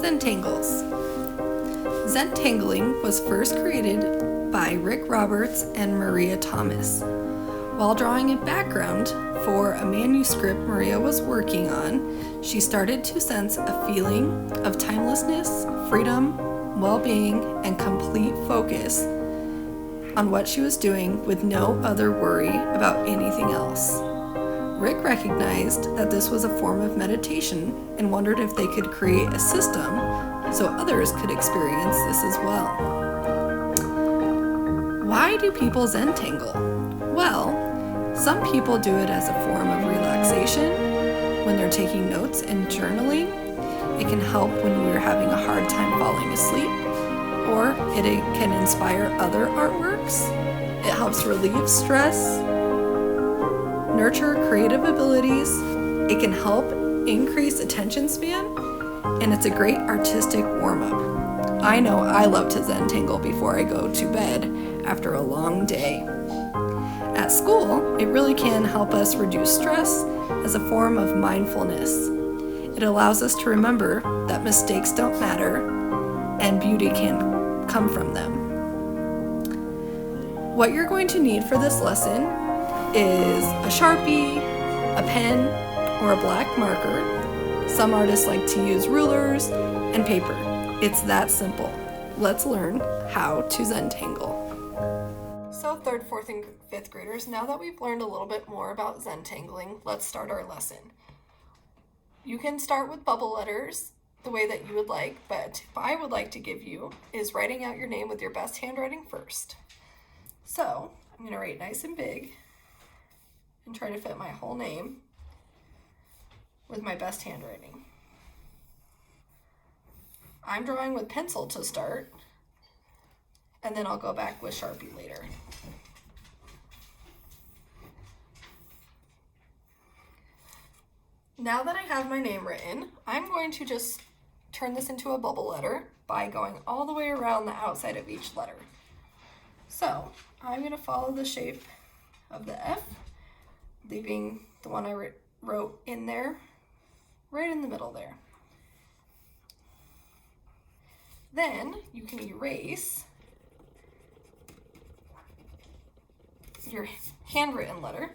Zentangles. Zentangling was first created by Rick Roberts and Maria Thomas. While drawing a background for a manuscript Maria was working on, she started to sense a feeling of timelessness, freedom, well-being, and complete focus on what she was doing with no other worry about anything else. Rick recognized that this was a form of meditation and wondered if they could create a system so others could experience this as well. Why do people Zentangle? Well, some people do it as a form of relaxation when they're taking notes and journaling. It can help when we're having a hard time falling asleep, or it can inspire other artworks. It helps relieve stress, nurture creative abilities. It can help increase attention span, and it's a great artistic warm-up. I know I love to Zentangle before I go to bed after a long day. At school, it really can help us reduce stress as a form of mindfulness. It allows us to remember that mistakes don't matter and beauty can come from them. What you're going to need for this lesson is a Sharpie, a pen, or a black marker. Some artists like to use rulers and paper. It's that simple. Let's learn how to Zentangle. So 3rd, 4th, and 5th graders, now that we've learned a little bit more about Zentangling, let's start our lesson. You can start with bubble letters the way that you would like, but what I would like to give you is writing out your name with your best handwriting first. So I'm going to write nice and big and try to fit my whole name with my best handwriting. I'm drawing with pencil to start, and then I'll go back with Sharpie later. Now that I have my name written, I'm going to just turn this into a bubble letter by going all the way around the outside of each letter. So I'm going to follow the shape of the F, leaving the one I wrote in there, right in the middle there. Then you can erase your handwritten letter,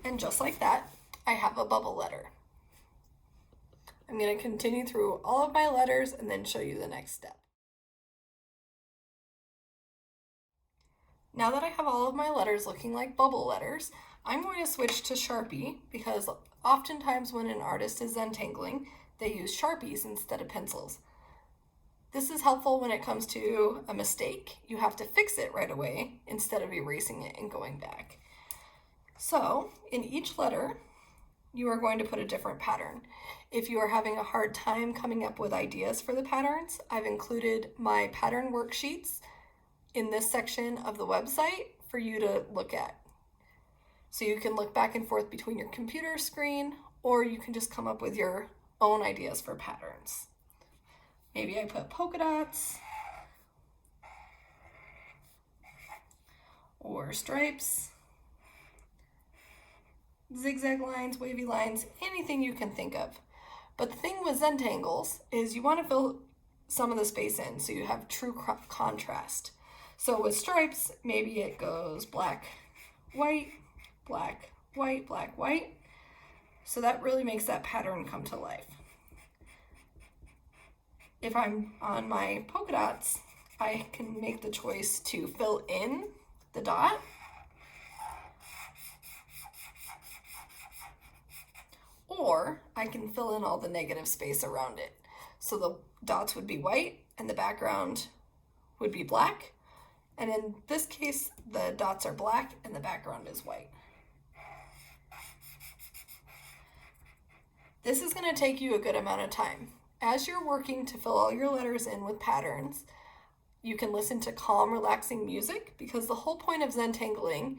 and just like that, I have a bubble letter. I'm going to continue through all of my letters and then show you the next step. Now that I have all of my letters looking like bubble letters, I'm going to switch to Sharpie because oftentimes when an artist is Zentangling, they use Sharpies instead of pencils. This is helpful when it comes to a mistake. You have to fix it right away instead of erasing it and going back. So in each letter, you are going to put a different pattern. If you are having a hard time coming up with ideas for the patterns, I've included my pattern worksheets in this section of the website for you to look at. So you can look back and forth between your computer screen, or you can just come up with your own ideas for patterns. Maybe I put polka dots or stripes, zigzag lines, wavy lines, anything you can think of. But the thing with Zentangles is you want to fill some of the space in so you have true contrast. So with stripes, maybe it goes black, white, black, white, black, white. So that really makes that pattern come to life. If I'm on my polka dots, I can make the choice to fill in the dot, or I can fill in all the negative space around it. So the dots would be white and the background would be black. And in this case, the dots are black and the background is white. This is going to take you a good amount of time. As you're working to fill all your letters in with patterns, you can listen to calm, relaxing music because the whole point of Zentangling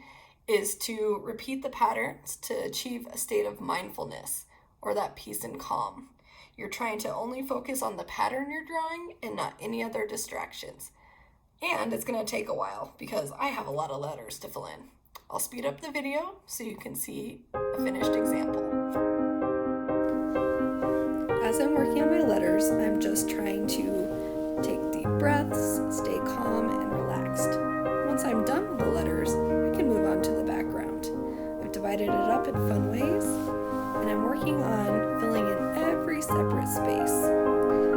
is to repeat the patterns to achieve a state of mindfulness or that peace and calm. You're trying to only focus on the pattern you're drawing and not any other distractions. And it's going to take a while because I have a lot of letters to fill in. I'll speed up the video so you can see a finished example. As I'm working on my letters, I'm just trying separate space.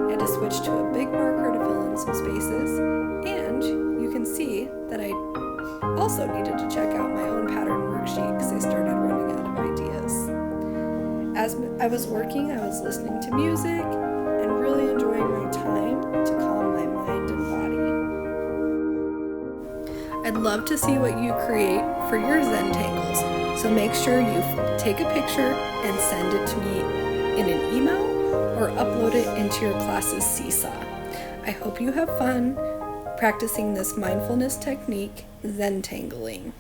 I had to switch to a big marker to fill in some spaces, and you can see that I also needed to check out my own pattern worksheet because I started running out of ideas. As I was working, I was listening to music and really enjoying my time to calm my mind and body. I'd love to see what you create for your Zentangles, so make sure you take a picture and send it to me in an email or upload it into your class's Seesaw. I hope you have fun practicing this mindfulness technique, Zentangling.